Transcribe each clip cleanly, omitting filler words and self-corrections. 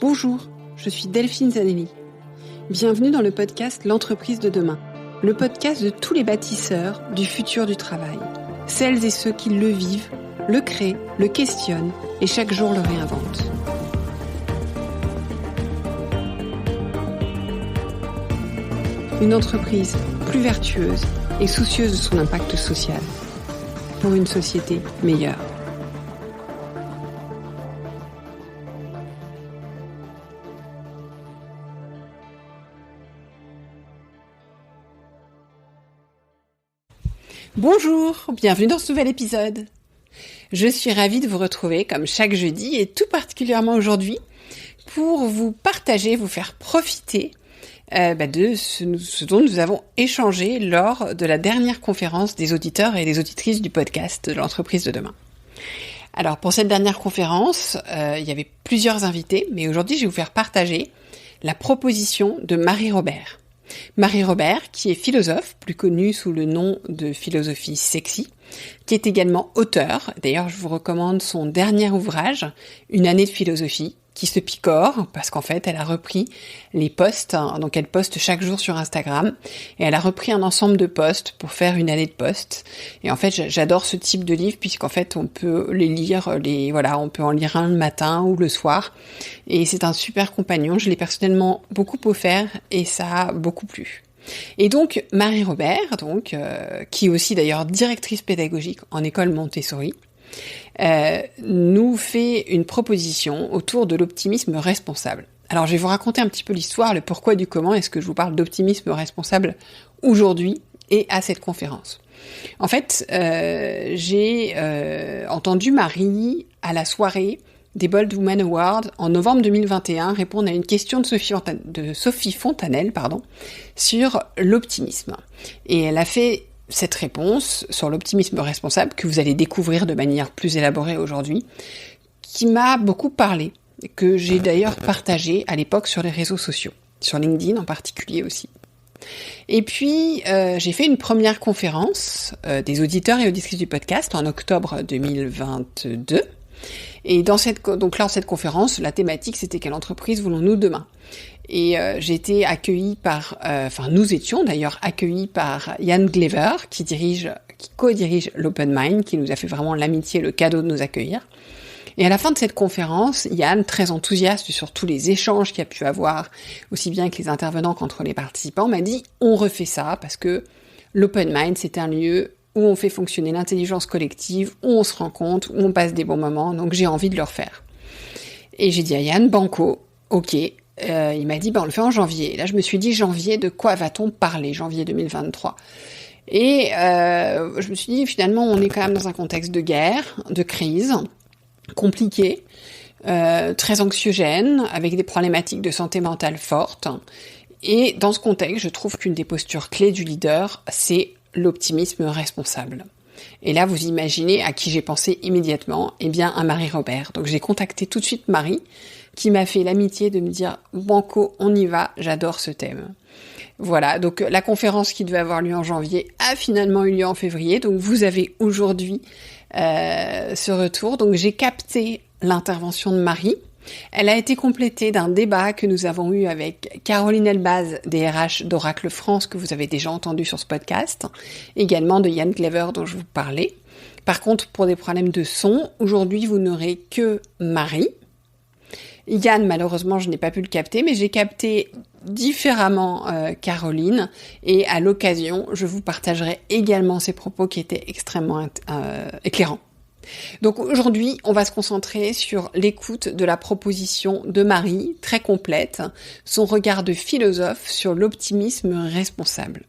Bonjour, je suis Delphine Zanelli. Bienvenue dans le podcast L'entreprise de demain, le podcast de tous les bâtisseurs du futur du travail. Celles et ceux qui le vivent, le créent, le questionnent et chaque jour le réinventent. Une entreprise plus vertueuse et soucieuse de son impact social pour une société meilleure. Bonjour, bienvenue dans ce nouvel épisode. Je suis ravie de vous retrouver comme chaque jeudi et tout particulièrement aujourd'hui pour vous partager, vous faire profiter de ce dont nous avons échangé lors de la dernière conférence des auditeurs et des auditrices du podcast de l'entreprise de demain. Alors pour cette dernière conférence, il y avait plusieurs invités, mais aujourd'hui je vais vous faire partager la proposition de Marie Robert. Marie Robert, qui est philosophe, plus connue sous le nom de Philosophie Sexy, qui est également auteure. D'ailleurs, je vous recommande son dernier ouvrage, Une année de philosophie, qui se picore, parce qu'en fait, elle a repris les posts, donc elle poste chaque jour sur Instagram, et elle a repris un ensemble de posts pour faire une année de posts. Et en fait, j'adore ce type de livre, puisqu'en fait, on peut les lire, on peut en lire un le matin ou le soir, et c'est un super compagnon. Je l'ai personnellement beaucoup offert, et ça a beaucoup plu. Et donc, Marie Robert, qui est aussi d'ailleurs directrice pédagogique en école Montessori, nous fait une proposition autour de l'optimisme responsable. Alors je vais vous raconter un petit peu l'histoire, le pourquoi du comment est-ce que je vous parle d'optimisme responsable aujourd'hui et à cette conférence. En fait, j'ai entendu Marie à la soirée des Bold Women Awards en novembre 2021 répondre à une question de Sophie Fontanelle, sur l'optimisme. Et elle a fait cette réponse sur l'optimisme responsable, que vous allez découvrir de manière plus élaborée aujourd'hui, qui m'a beaucoup parlé, que j'ai d'ailleurs partagé à l'époque sur les réseaux sociaux, sur LinkedIn en particulier aussi. Et puis, j'ai fait une première conférence des auditeurs et auditrices du podcast en octobre 2022. Et dans cette conférence, la thématique, c'était quelle entreprise voulons-nous demain ? Et nous étions d'ailleurs accueillis par Yann Glever, qui co-dirige l'Open Mind, qui nous a fait vraiment l'amitié et le cadeau de nous accueillir. Et à la fin de cette conférence, Yann, très enthousiaste sur tous les échanges qu'il y a pu avoir, aussi bien avec les intervenants qu'entre les participants, m'a dit « on refait ça » parce que l'Open Mind, c'est un lieu où on fait fonctionner l'intelligence collective, où on se rencontre, où on passe des bons moments, donc j'ai envie de le refaire. Et j'ai dit à Yann, banco, ok. Il m'a dit, on le fait en janvier. Et là, je me suis dit, janvier, de quoi va-t-on parler, janvier 2023 ? Et je me suis dit, finalement, on est quand même dans un contexte de guerre, de crise, compliqué, très anxiogène, avec des problématiques de santé mentale fortes. Et dans ce contexte, je trouve qu'une des postures clés du leader, c'est l'optimisme responsable. Et là, vous imaginez à qui j'ai pensé immédiatement, à Marie Robert. Donc j'ai contacté tout de suite Marie, qui m'a fait l'amitié de me dire « Banco, on y va, j'adore ce thème ». Voilà, donc la conférence qui devait avoir lieu en janvier a finalement eu lieu en février, donc vous avez aujourd'hui ce retour. Donc j'ai capté l'intervention de Marie. Elle a été complétée d'un débat que nous avons eu avec Caroline Elbaz, DRH d'Oracle France, que vous avez déjà entendu sur ce podcast, également de Yann Glever dont je vous parlais. Par contre, pour des problèmes de son, aujourd'hui vous n'aurez que Marie. Yann, malheureusement, je n'ai pas pu le capter, mais j'ai capté différemment Caroline, et à l'occasion, je vous partagerai également ses propos qui étaient extrêmement éclairants. Donc aujourd'hui, on va se concentrer sur l'écoute de la proposition de Marie, très complète, son regard de philosophe sur l'optimisme responsable.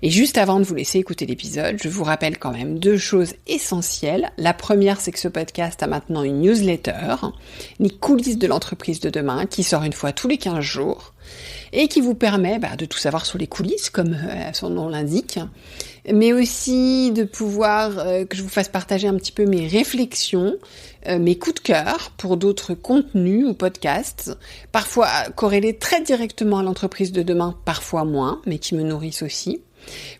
Et juste avant de vous laisser écouter l'épisode, je vous rappelle quand même deux choses essentielles. La première, c'est que ce podcast a maintenant une newsletter, les coulisses de l'entreprise de demain, qui sort une fois tous les 15 jours, et qui vous permet de tout savoir sur les coulisses, comme son nom l'indique, mais aussi de pouvoir que je vous fasse partager un petit peu mes réflexions, mes coups de cœur pour d'autres contenus ou podcasts, parfois corrélés très directement à l'entreprise de demain, parfois moins, mais qui me nourrissent aussi.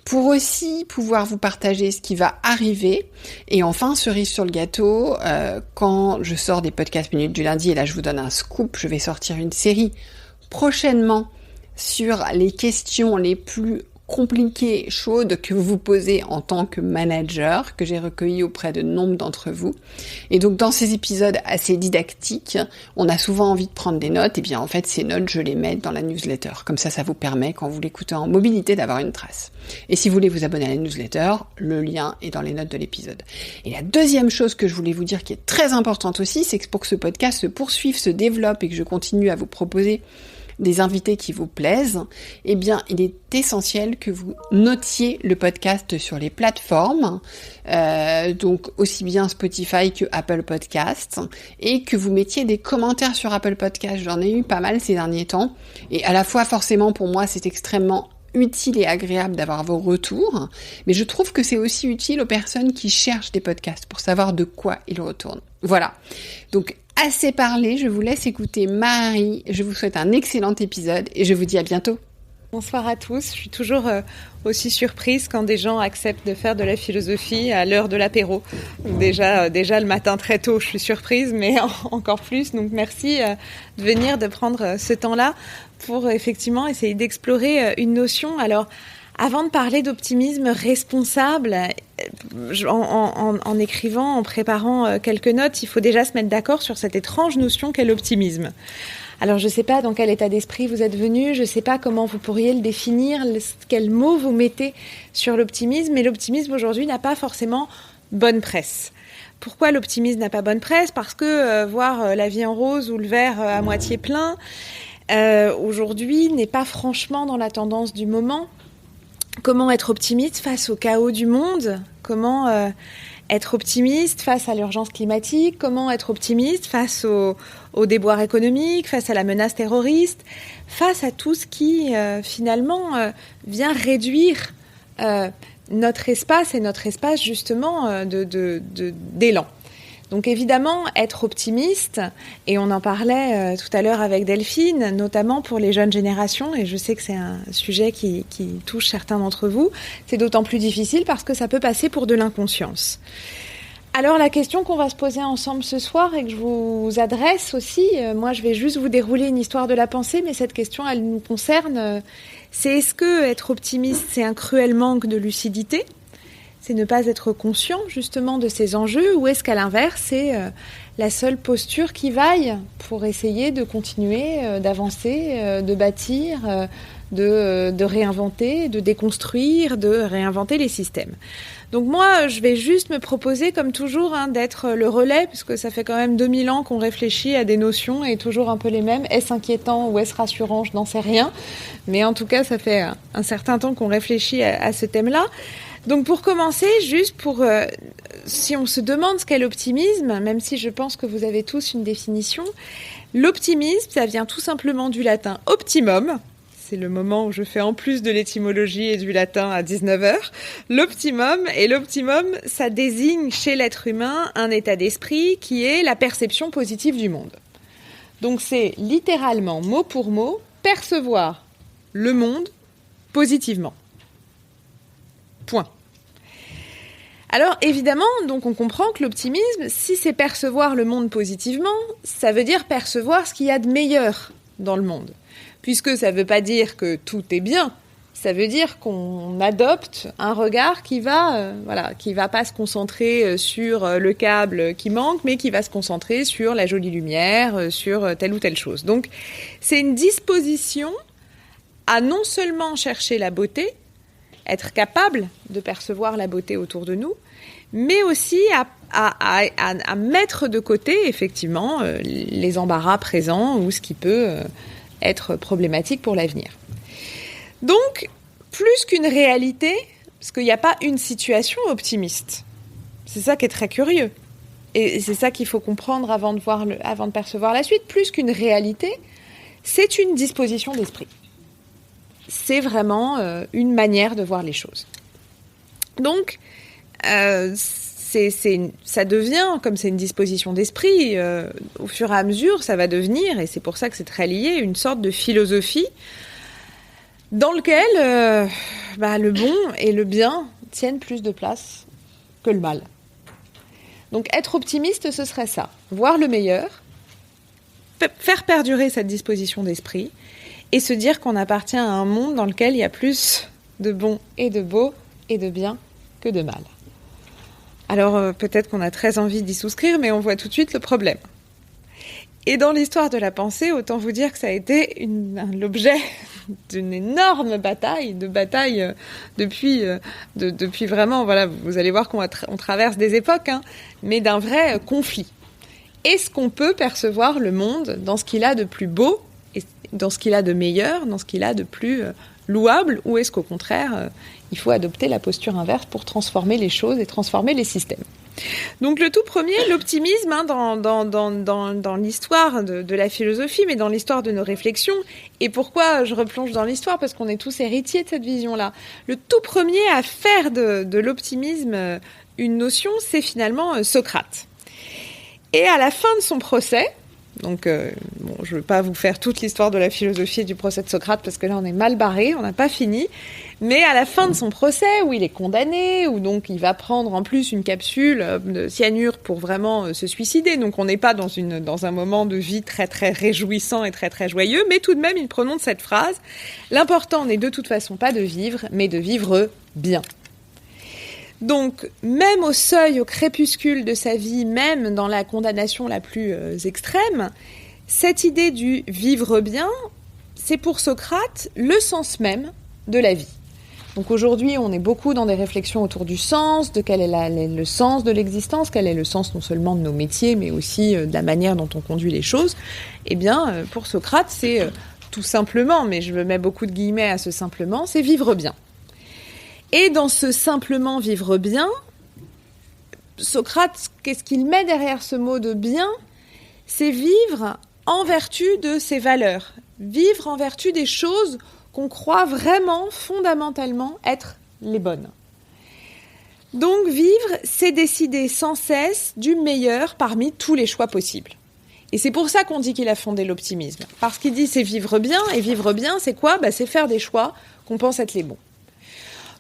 pour aussi pouvoir vous partager ce qui va arriver. Et enfin, cerise sur le gâteau, quand je sors des podcasts minutes du lundi, et là je vous donne un scoop, je vais sortir une série prochainement sur les questions les plus compliquées, chaudes que vous vous posez en tant que manager, que j'ai recueilli auprès de nombre d'entre vous. Et donc dans ces épisodes assez didactiques, on a souvent envie de prendre des notes, et bien en fait ces notes je les mets dans la newsletter. Comme ça vous permet, quand vous l'écoutez en mobilité, d'avoir une trace. Et si vous voulez vous abonner à la newsletter, le lien est dans les notes de l'épisode. Et la deuxième chose que je voulais vous dire qui est très importante aussi, c'est que pour que ce podcast se poursuive, se développe et que je continue à vous proposer des invités qui vous plaisent, eh bien, il est essentiel que vous notiez le podcast sur les plateformes, donc aussi bien Spotify que Apple Podcast, et que vous mettiez des commentaires sur Apple Podcast. J'en ai eu pas mal ces derniers temps, et à la fois, forcément, pour moi, c'est extrêmement utile et agréable d'avoir vos retours, mais je trouve que c'est aussi utile aux personnes qui cherchent des podcasts pour savoir de quoi ils retournent. Voilà. Donc, assez parlé, je vous laisse écouter Marie. Je vous souhaite un excellent épisode et je vous dis à bientôt. Bonsoir à tous. Je suis toujours aussi surprise quand des gens acceptent de faire de la philosophie à l'heure de l'apéro. Déjà le matin très tôt, je suis surprise, mais encore plus. Donc merci de venir, de prendre ce temps-là pour effectivement essayer d'explorer une notion. Alors, avant de parler d'optimisme responsable, en écrivant, en préparant quelques notes, il faut déjà se mettre d'accord sur cette étrange notion qu'est l'optimisme. Alors, je ne sais pas dans quel état d'esprit vous êtes venu, je ne sais pas comment vous pourriez le définir, quel mot vous mettez sur l'optimisme, mais l'optimisme aujourd'hui n'a pas forcément bonne presse. Pourquoi l'optimisme n'a pas bonne presse ? Parce que voir la vie en rose ou le verre à moitié plein, aujourd'hui, n'est pas franchement dans la tendance du moment. Comment être optimiste face au chaos du monde ? Comment être optimiste face à l'urgence climatique ? Comment être optimiste face au déboire économique, face à la menace terroriste, face à tout ce qui, finalement, vient réduire notre espace et notre espace, justement, d'élan. Donc évidemment, être optimiste, et on en parlait tout à l'heure avec Delphine, notamment pour les jeunes générations, et je sais que c'est un sujet qui touche certains d'entre vous, c'est d'autant plus difficile parce que ça peut passer pour de l'inconscience. Alors la question qu'on va se poser ensemble ce soir et que je vous adresse aussi, moi je vais juste vous dérouler une histoire de la pensée, mais cette question elle nous concerne, c'est est-ce que être optimiste c'est un cruel manque de lucidité ? C'est ne pas être conscient justement de ces enjeux, ou est-ce qu'à l'inverse, c'est la seule posture qui vaille pour essayer de continuer, d'avancer, de bâtir, de réinventer, de déconstruire, de réinventer les systèmes. Donc moi, je vais juste me proposer, comme toujours, d'être le relais, puisque ça fait quand même 2000 ans qu'on réfléchit à des notions et toujours un peu les mêmes. Est-ce inquiétant ou est-ce rassurant ? Je n'en sais rien. Mais en tout cas, ça fait un certain temps qu'on réfléchit à ce thème-là. Donc pour commencer, juste pour, si on se demande ce qu'est l'optimisme, même si je pense que vous avez tous une définition, l'optimisme, ça vient tout simplement du latin optimum. C'est le moment où je fais en plus de l'étymologie et du latin à 19h. L'optimum, ça désigne chez l'être humain un état d'esprit qui est la perception positive du monde. Donc c'est littéralement, mot pour mot, percevoir le monde positivement. Point. Alors évidemment, donc on comprend que l'optimisme, si c'est percevoir le monde positivement, ça veut dire percevoir ce qu'il y a de meilleur dans le monde. Puisque ça ne veut pas dire que tout est bien, ça veut dire qu'on adopte un regard qui va pas se concentrer sur le câble qui manque, mais qui va se concentrer sur la jolie lumière, sur telle ou telle chose. Donc c'est une disposition à non seulement chercher la beauté, être capable de percevoir la beauté autour de nous, mais aussi à mettre de côté, effectivement, les embarras présents ou ce qui peut être problématique pour l'avenir. Donc, plus qu'une réalité, parce qu'il n'y a pas une situation optimiste. C'est ça qui est très curieux. Et c'est ça qu'il faut comprendre avant de percevoir la suite. Plus qu'une réalité, c'est une disposition d'esprit. C'est vraiment une manière de voir les choses. Donc, ça devient, comme c'est une disposition d'esprit, au fur et à mesure, ça va devenir, et c'est pour ça que c'est très lié, une sorte de philosophie dans lequel le bon et le bien tiennent plus de place que le mal. Donc être optimiste, ce serait ça, voir le meilleur, faire perdurer cette disposition d'esprit et se dire qu'on appartient à un monde dans lequel il y a plus de bon et de beau et de bien que de mal. Alors peut-être qu'on a très envie d'y souscrire, mais on voit tout de suite le problème. Et dans l'histoire de la pensée, autant vous dire que ça a été l'objet d'une énorme bataille depuis vraiment, voilà, vous allez voir on traverse des époques, mais d'un vrai conflit. Est-ce qu'on peut percevoir le monde dans ce qu'il a de plus beau, dans ce qu'il a de meilleur, dans ce qu'il a de plus louable, ou est-ce qu'au contraire, il faut adopter la posture inverse pour transformer les choses et transformer les systèmes? Donc le tout premier, l'optimisme dans l'histoire de la philosophie, mais dans l'histoire de nos réflexions. Et pourquoi je replonge dans l'histoire? Parce qu'on est tous héritiers de cette vision-là. Le tout premier à faire de l'optimisme une notion, c'est finalement Socrate. Et à la fin de son procès, donc je ne veux pas vous faire toute l'histoire de la philosophie et du procès de Socrate, parce que là on est mal barré, on n'a pas fini. Mais à la fin de son procès, où il est condamné, où donc il va prendre en plus une capsule de cyanure pour vraiment se suicider, donc on n'est pas dans un moment de vie très très réjouissant et très très joyeux, mais tout de même il prononce cette phrase: l'important n'est de toute façon pas de vivre, mais de vivre bien. Donc, même au seuil, au crépuscule de sa vie, même dans la condamnation la plus extrême, cette idée du vivre bien, c'est pour Socrate le sens même de la vie. Donc aujourd'hui, on est beaucoup dans des réflexions autour du sens, de quel est le sens de l'existence, quel est le sens non seulement de nos métiers, mais aussi de la manière dont on conduit les choses. Eh bien, pour Socrate, c'est tout simplement, mais je mets beaucoup de guillemets à ce simplement, c'est vivre bien. Et dans ce simplement vivre bien, Socrate, qu'est-ce qu'il met derrière ce mot de bien? C'est vivre en vertu de ses valeurs, vivre en vertu des choses qu'on croit vraiment, fondamentalement, être les bonnes. Donc vivre, c'est décider sans cesse du meilleur parmi tous les choix possibles. Et c'est pour ça qu'on dit qu'il a fondé l'optimisme. Parce qu'il dit c'est vivre bien, et vivre bien, c'est quoi? C'est faire des choix qu'on pense être les bons.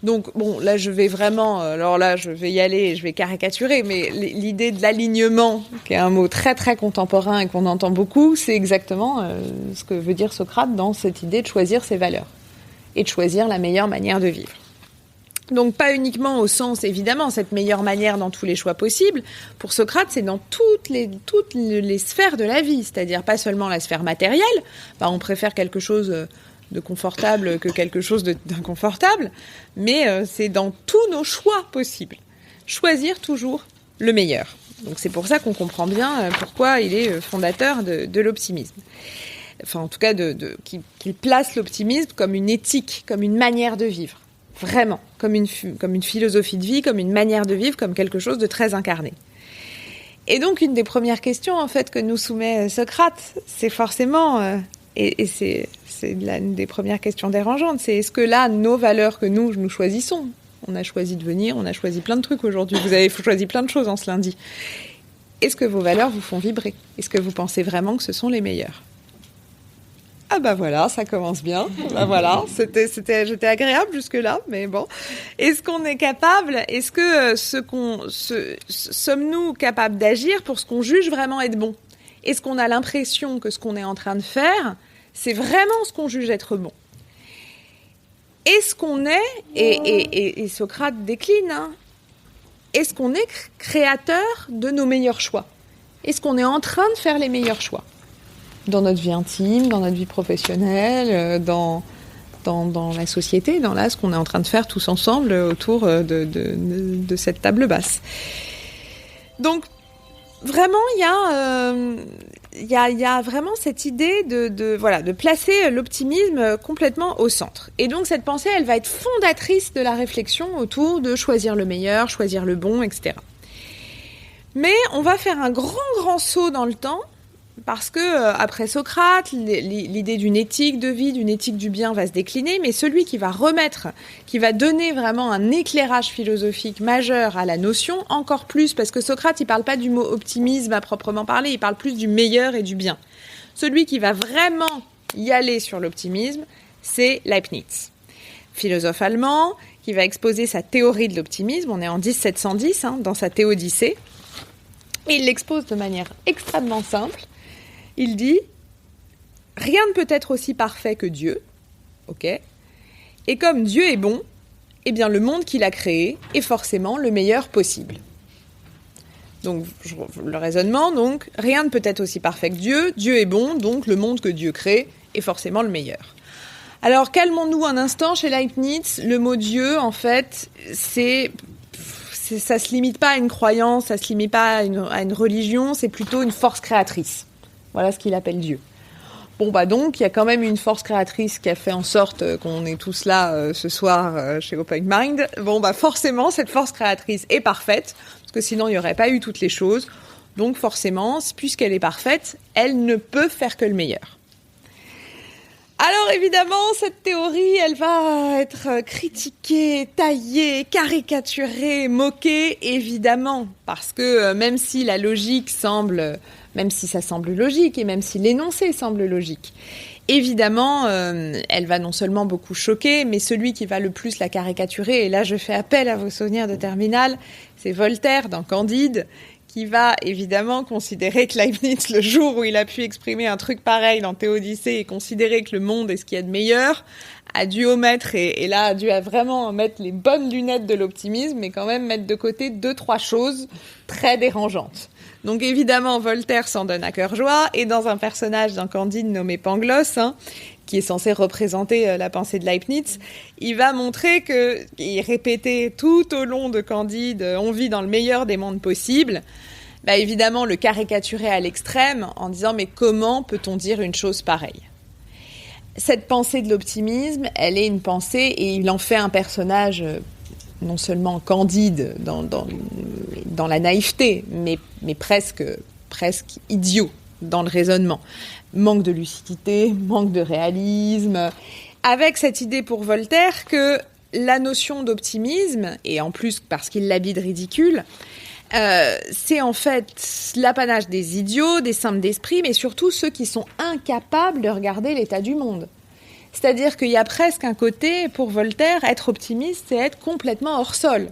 Donc, bon, là, je vais vraiment... Alors là, je vais y aller et je vais caricaturer, mais l'idée de l'alignement, qui est un mot très, très contemporain et qu'on entend beaucoup, c'est exactement ce que veut dire Socrate dans cette idée de choisir ses valeurs et de choisir la meilleure manière de vivre. Donc, pas uniquement au sens, évidemment, cette meilleure manière dans tous les choix possibles. Pour Socrate, c'est dans toutes les sphères de la vie, c'est-à-dire pas seulement la sphère matérielle. On préfère quelque chose de confortable que quelque chose d'inconfortable, mais c'est dans tous nos choix possibles. Choisir toujours le meilleur. Donc c'est pour ça qu'on comprend bien pourquoi il est fondateur de l'optimisme. Enfin, en tout cas, qu'il place l'optimisme comme une éthique, comme une manière de vivre. Vraiment, comme une philosophie de vie, comme une manière de vivre, comme quelque chose de très incarné. Et donc, une des premières questions, en fait, que nous soumet Socrate, c'est forcément... Et c'est l'une des premières questions dérangeantes, c'est est-ce que là, nos valeurs que nous choisissons, on a choisi de venir, on a choisi plein de trucs aujourd'hui, vous avez choisi plein de choses en ce lundi, est-ce que vos valeurs vous font vibrer? Est-ce que vous pensez vraiment que ce sont les meilleures? Ah voilà, ça commence bien. Voilà, j'étais agréable jusque-là, mais bon. Est-ce qu'on est capable, est-ce que sommes-nous capables d'agir pour ce qu'on juge vraiment être bon? Est-ce qu'on a l'impression que ce qu'on est en train de faire, c'est vraiment ce qu'on juge être bon? Est-ce qu'on est, et Socrate décline, est-ce qu'on est créateur de nos meilleurs choix? Est-ce qu'on est en train de faire les meilleurs choix? Dans notre vie intime, dans notre vie professionnelle, dans la société, dans ce qu'on est en train de faire tous ensemble autour de cette table basse. Donc, vraiment, il y a vraiment cette idée de placer l'optimisme complètement au centre. Et donc, cette pensée, elle va être fondatrice de la réflexion autour de choisir le meilleur, choisir le bon, etc. Mais on va faire un grand saut dans le temps, parce que après Socrate, l'idée d'une éthique de vie, d'une éthique du bien va se décliner, mais celui qui va donner vraiment un éclairage philosophique majeur à la notion, encore plus, parce que Socrate, il parle pas du mot optimisme à proprement parler, il parle plus du meilleur et du bien. Celui qui va vraiment y aller sur l'optimisme, c'est Leibniz, philosophe allemand qui va exposer sa théorie de l'optimisme. On est en 1710, dans sa Théodicée. Et il l'expose de manière extrêmement simple. Il dit « Rien ne peut être aussi parfait que Dieu. Ok. Et comme Dieu est bon, eh bien le monde qu'il a créé est forcément le meilleur possible. » Donc, le raisonnement, donc, rien ne peut être aussi parfait que Dieu. Dieu est bon, donc le monde que Dieu crée est forcément le meilleur. Alors, calmons-nous un instant. Chez Leibniz, le mot Dieu, en fait, ça se limite pas à une croyance, ça se limite pas à une religion, c'est plutôt une force créatrice. Voilà ce qu'il appelle Dieu. Bon, donc, il y a quand même une force créatrice qui a fait en sorte qu'on est tous là ce soir chez Open Mind. Bon, forcément, cette force créatrice est parfaite, parce que sinon, il n'y aurait pas eu toutes les choses. Donc, forcément, puisqu'elle est parfaite, elle ne peut faire que le meilleur. Alors, évidemment, cette théorie, elle va être critiquée, taillée, caricaturée, moquée, évidemment, parce que même si la logique même si ça semble logique et même si l'énoncé semble logique, évidemment, elle va non seulement beaucoup choquer, mais celui qui va le plus la caricaturer, et là je fais appel à vos souvenirs de terminale, c'est Voltaire dans Candide, qui va évidemment considérer que Leibniz, le jour où il a pu exprimer un truc pareil dans Théodicée et considérer que le monde est ce qu'il y a de meilleur, a dû omettre, et là a dû vraiment mettre les bonnes lunettes de l'optimisme, mais quand même mettre de côté 2-3 choses très dérangeantes. Donc évidemment, Voltaire s'en donne à cœur joie, et dans un personnage dans Candide nommé Pangloss, qui est censé représenter la pensée de Leibniz, il va montrer il répétait tout au long de Candide, on vit dans le meilleur des mondes possibles, évidemment le caricaturer à l'extrême en disant mais comment peut-on dire une chose pareille ? Cette pensée de l'optimisme, elle est une pensée, et il en fait un personnage non seulement candide dans la naïveté, mais presque idiot dans le raisonnement. Manque de lucidité, manque de réalisme, avec cette idée pour Voltaire que la notion d'optimisme, et en plus parce qu'il l'habille de ridicule, c'est en fait l'apanage des idiots, des simples d'esprit, mais surtout ceux qui sont incapables de regarder l'état du monde. C'est-à-dire qu'il y a presque un côté, pour Voltaire, être optimiste, c'est être complètement hors sol.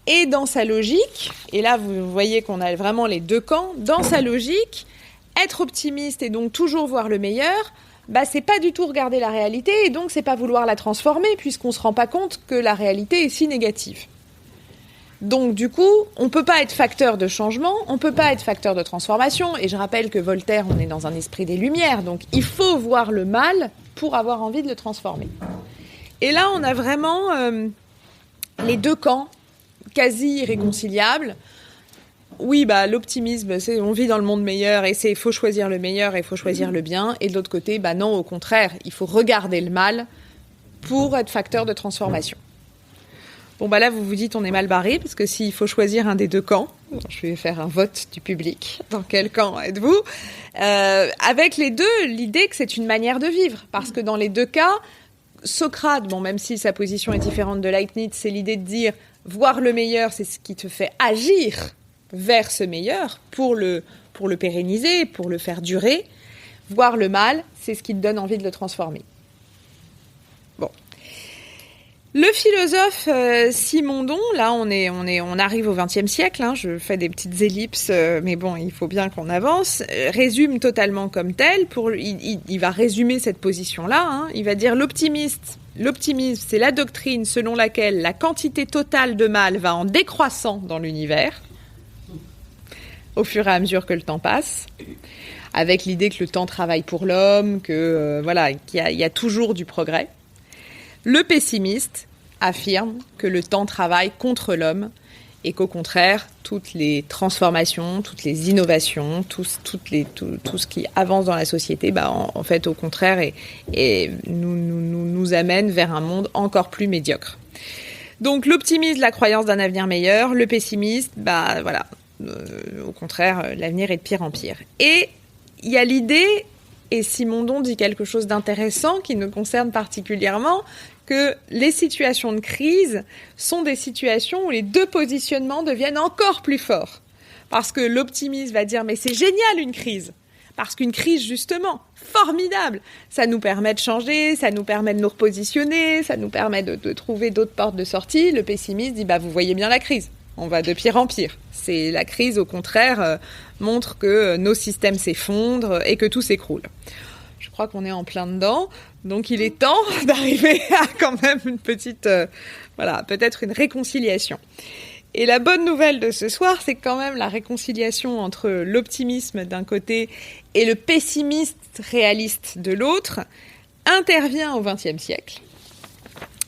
Et dans sa logique, et là vous voyez qu'on a vraiment les deux camps, dans sa logique, être optimiste et donc toujours voir le meilleur, c'est pas du tout regarder la réalité, et donc c'est pas vouloir la transformer, puisqu'on se rend pas compte que la réalité est si négative. Donc du coup, on peut pas être facteur de changement, on peut pas être facteur de transformation, et je rappelle que Voltaire, on est dans un esprit des Lumières, donc il faut voir le mal pour avoir envie de le transformer. Et là, on a vraiment les deux camps, quasi irréconciliables. Oui, l'optimisme, c'est on vit dans le monde meilleur, et il faut choisir le meilleur, et il faut choisir le bien, et de l'autre côté, non, au contraire, il faut regarder le mal pour être facteur de transformation. Bon, là, vous vous dites, on est mal barré, parce que s'il faut choisir un des deux camps, je vais faire un vote du public. Dans quel camp êtes-vous ? Avec les deux, l'idée que c'est une manière de vivre. Parce que dans les deux cas, Socrate, même si sa position est différente de Leibniz, c'est l'idée de dire, voir le meilleur, c'est ce qui te fait agir vers ce meilleur, pour le pérenniser, pour le faire durer. Voir le mal, c'est ce qui te donne envie de le transformer. Le philosophe Simondon, là on arrive au XXe siècle, je fais des petites ellipses, mais il faut bien qu'on avance, résume totalement comme tel, il va résumer cette position-là, il va dire l'optimisme c'est la doctrine selon laquelle la quantité totale de mal va en décroissant dans l'univers, au fur et à mesure que le temps passe, avec l'idée que le temps travaille pour l'homme, qu'il y a toujours du progrès. Le pessimiste affirme que le temps travaille contre l'homme et qu'au contraire, toutes les transformations, toutes les innovations, tout ce qui avance dans la société, en fait, au contraire, et nous amène vers un monde encore plus médiocre. Donc, l'optimisme, la croyance d'un avenir meilleur, le pessimiste, au contraire, l'avenir est de pire en pire. Et il y a l'idée, et Simondon dit quelque chose d'intéressant qui nous concerne particulièrement, que les situations de crise sont des situations où les deux positionnements deviennent encore plus forts. Parce que l'optimiste va dire « mais c'est génial une crise !» Parce qu'une crise, justement, formidable, ça nous permet de changer, ça nous permet de nous repositionner, ça nous permet de trouver d'autres portes de sortie. Le pessimiste dit, vous voyez bien la crise, on va de pire en pire. C'est la crise, au contraire, montre que nos systèmes s'effondrent et que tout s'écroule. Je crois qu'on est en plein dedans, donc il est temps d'arriver à quand même une petite, peut-être une réconciliation. Et la bonne nouvelle de ce soir, c'est quand même la réconciliation entre l'optimisme d'un côté et le pessimiste réaliste de l'autre intervient au XXe siècle.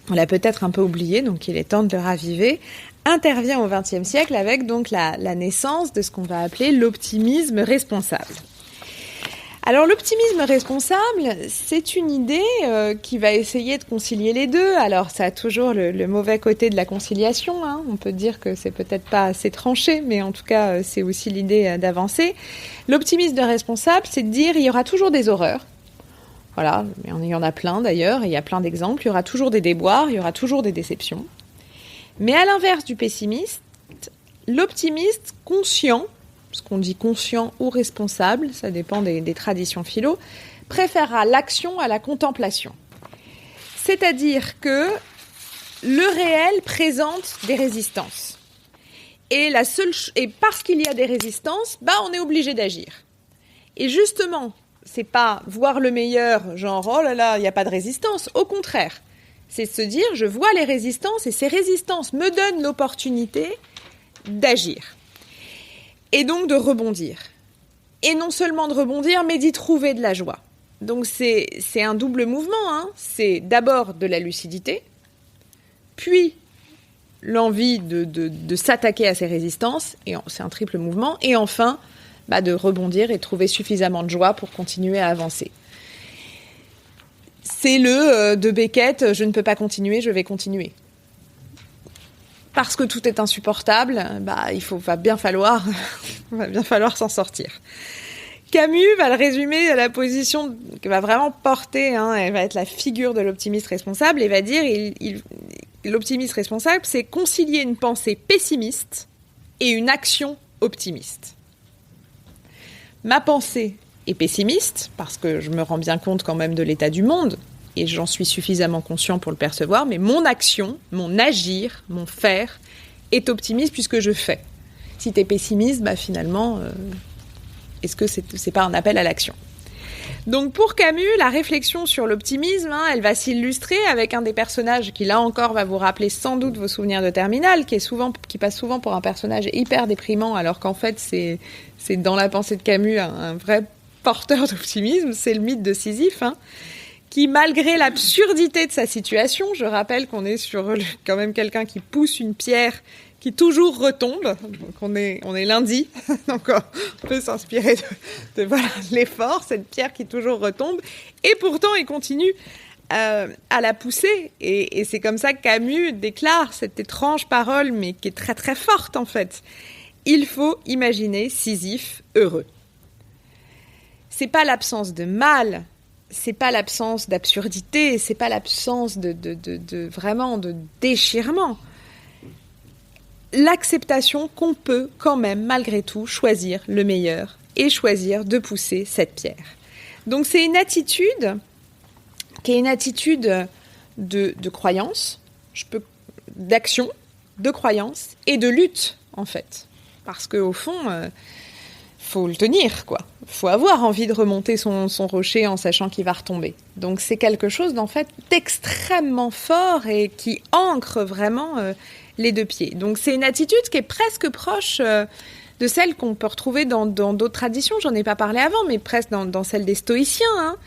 On l'a peut-être un peu oublié, donc il est temps de le raviver. Intervient au XXe siècle avec donc la naissance de ce qu'on va appeler l'optimisme responsable. Alors l'optimisme responsable, c'est une idée qui va essayer de concilier les deux. Alors ça a toujours le mauvais côté de la conciliation, hein. On peut dire que c'est peut-être pas assez tranché, mais en tout cas c'est aussi l'idée d'avancer. L'optimisme responsable, c'est de dire il y aura toujours des horreurs. Voilà, il y en a plein d'ailleurs, il y a plein d'exemples. Il y aura toujours des déboires, il y aura toujours des déceptions. Mais à l'inverse du pessimiste, l'optimiste conscient, ce qu'on dit conscient ou responsable, ça dépend des traditions philo, préférera l'action à la contemplation. C'est-à-dire que le réel présente des résistances. Et parce qu'il y a des résistances, on est obligé d'agir. Et justement, c'est pas voir le meilleur, genre oh là là, il n'y a pas de résistance. Au contraire, c'est se dire je vois les résistances et ces résistances me donnent l'opportunité d'agir. Et donc de rebondir. Et non seulement de rebondir, mais d'y trouver de la joie. Donc c'est un double mouvement, hein. C'est d'abord de la lucidité, puis l'envie de s'attaquer à ces résistances, et c'est un triple mouvement, et enfin de rebondir et de trouver suffisamment de joie pour continuer à avancer. C'est de Beckett, je ne peux pas continuer, je vais continuer. Parce que tout est insupportable, va bien falloir s'en sortir. Camus va le résumer à la position qu'il va vraiment porter, elle va être la figure de l'optimiste responsable, et va dire l'optimiste responsable, c'est concilier une pensée pessimiste et une action optimiste. Ma pensée est pessimiste, parce que je me rends bien compte quand même de l'état du monde, et j'en suis suffisamment conscient pour le percevoir, mais mon action, mon agir, mon faire est optimiste puisque je fais. Si tu es pessimiste, finalement, est-ce que c'est pas un appel à l'action ? Donc pour Camus, la réflexion sur l'optimisme, elle va s'illustrer avec un des personnages qui là encore va vous rappeler sans doute vos souvenirs de terminale, qui passe souvent pour un personnage hyper déprimant, alors qu'en fait c'est dans la pensée de Camus un vrai porteur d'optimisme, c'est le mythe de Sisyphe, qui, malgré l'absurdité de sa situation, je rappelle qu'on est sur quand même quelqu'un qui pousse une pierre qui toujours retombe. Donc on est lundi, donc on peut s'inspirer de l'effort, cette pierre qui toujours retombe. Et pourtant, il continue à la pousser. Et c'est comme ça que Camus déclare cette étrange parole, mais qui est très très forte en fait. Il faut imaginer Sisyphe heureux. C'est pas l'absence de mal, c'est pas l'absence d'absurdité, c'est pas l'absence de vraiment de déchirement. L'acceptation qu'on peut quand même, malgré tout, choisir le meilleur et choisir de pousser cette pierre. Donc c'est une attitude qui est une attitude de croyance, d'action, de croyance et de lutte, en fait. Parce qu'au fond, faut le tenir, quoi. Faut avoir envie de remonter son rocher en sachant qu'il va retomber. Donc c'est quelque chose, en fait, d'extrêmement fort et qui ancre vraiment les deux pieds. Donc c'est une attitude qui est presque proche de celle qu'on peut retrouver dans d'autres traditions. J'en ai pas parlé avant, mais presque dans celle des stoïciens,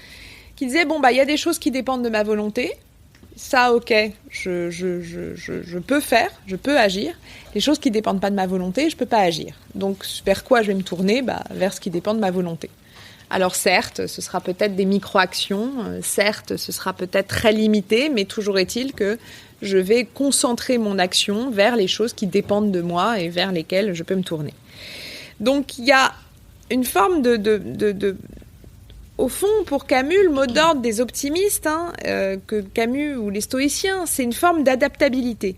qui disaient, il y a des choses qui dépendent de ma volonté. Ça, ok, je peux faire, je peux agir. Les choses qui ne dépendent pas de ma volonté, je ne peux pas agir. Donc, vers quoi je vais me tourner ? Vers ce qui dépend de ma volonté. Alors, certes, ce sera peut-être des micro-actions, certes, ce sera peut-être très limité, mais toujours est-il que je vais concentrer mon action vers les choses qui dépendent de moi et vers lesquelles je peux me tourner. Donc, il y a une forme Au fond, pour Camus, le mot d'ordre des optimistes, que Camus ou les stoïciens, c'est une forme d'adaptabilité.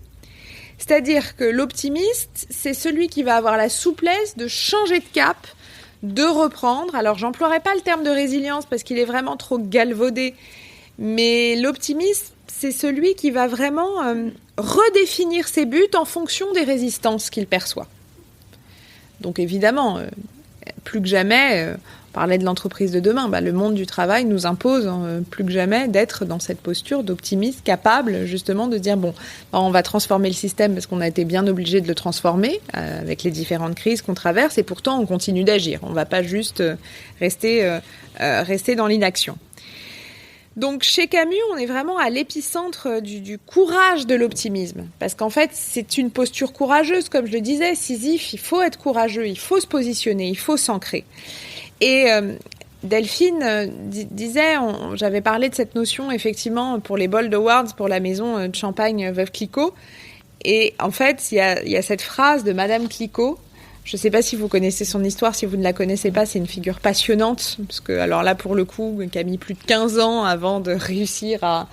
C'est-à-dire que l'optimiste, c'est celui qui va avoir la souplesse de changer de cap, de reprendre. Alors, j'emploierai pas le terme de résilience parce qu'il est vraiment trop galvaudé, mais l'optimisme, c'est celui qui va vraiment redéfinir ses buts en fonction des résistances qu'il perçoit. Donc évidemment, plus que jamais, on parlait de l'entreprise de demain, le monde du travail nous impose plus que jamais d'être dans cette posture d'optimisme, capable justement de dire on va transformer le système parce qu'on a été bien obligé de le transformer avec les différentes crises qu'on traverse, et pourtant on continue d'agir. On ne va pas juste rester dans l'inaction. Donc chez Camus, on est vraiment à l'épicentre du courage de l'optimisme. Parce qu'en fait, c'est une posture courageuse. Comme je le disais, Sisyphe, il faut être courageux, il faut se positionner, il faut s'ancrer. Et Delphine disait, j'avais parlé de cette notion effectivement pour les Bold Awards, pour la maison de champagne Veuve Clicquot. Et en fait, il y a cette phrase de Madame Clicquot. Je ne sais pas si vous connaissez son histoire, si vous ne la connaissez pas, c'est une figure passionnante, parce que, alors là, pour le coup, qui a mis plus de 15 ans avant de réussir à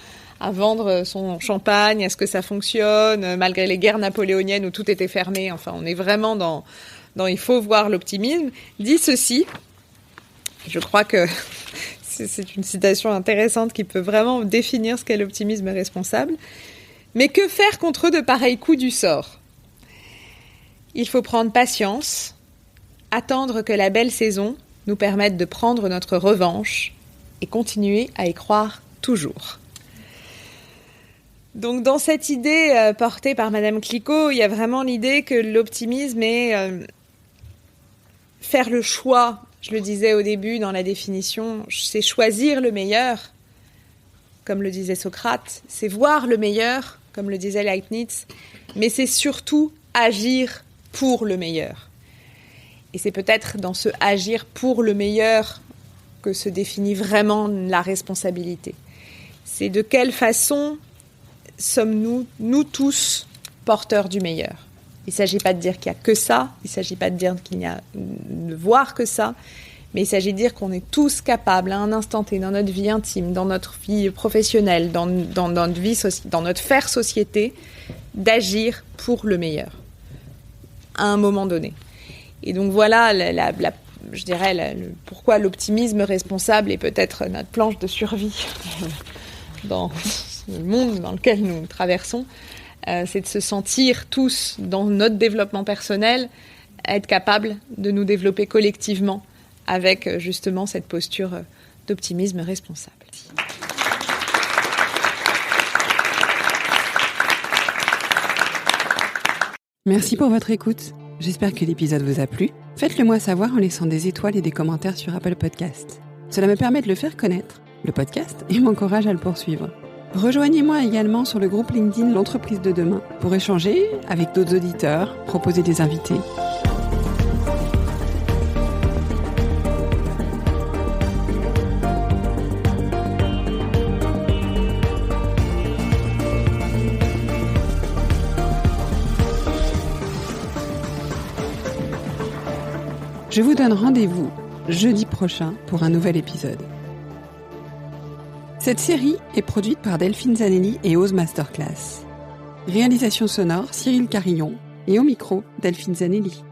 vendre son champagne, à ce que ça fonctionne, malgré les guerres napoléoniennes où tout était fermé. Enfin, on est vraiment dans il faut voir l'optimisme, dit ceci. Je crois que c'est une citation intéressante qui peut vraiment définir ce qu'est l'optimisme responsable. Mais que faire contre de pareils coups du sort ? Il faut prendre patience, attendre que la belle saison nous permette de prendre notre revanche et continuer à y croire toujours. Donc dans cette idée portée par Madame Clicquot, il y a vraiment l'idée que l'optimisme est faire le choix, je le disais au début dans la définition, c'est choisir le meilleur, comme le disait Socrate, c'est voir le meilleur, comme le disait Leibniz, mais c'est surtout agir pour le meilleur. Et c'est peut-être dans ce agir pour le meilleur que se définit vraiment la responsabilité. C'est de quelle façon sommes-nous, nous tous, porteurs du meilleur. Il ne s'agit pas de dire qu'il n'y a que ça, il ne s'agit pas de dire qu'il n'y a de voir que ça, mais il s'agit de dire qu'on est tous capables à un instant T, dans notre vie intime, dans notre vie professionnelle, dans notre vie, dans notre faire société, d'agir pour le meilleur. À un moment donné. Et donc voilà, je dirais, pourquoi l'optimisme responsable est peut-être notre planche de survie dans le monde dans lequel nous traversons, c'est de se sentir tous, dans notre développement personnel, être capable de nous développer collectivement avec justement cette posture d'optimisme responsable. Merci pour votre écoute. J'espère que l'épisode vous a plu. Faites-le moi savoir en laissant des étoiles et des commentaires sur Apple Podcasts. Cela me permet de le faire connaître, le podcast, et m'encourage à le poursuivre. Rejoignez-moi également sur le groupe LinkedIn L'Entreprise de demain pour échanger avec d'autres auditeurs, proposer des invités. Je vous donne rendez-vous jeudi prochain pour un nouvel épisode. Cette série est produite par Delphine Zanelli et Ose Masterclass. Réalisation sonore Cyril Carillon et au micro Delphine Zanelli.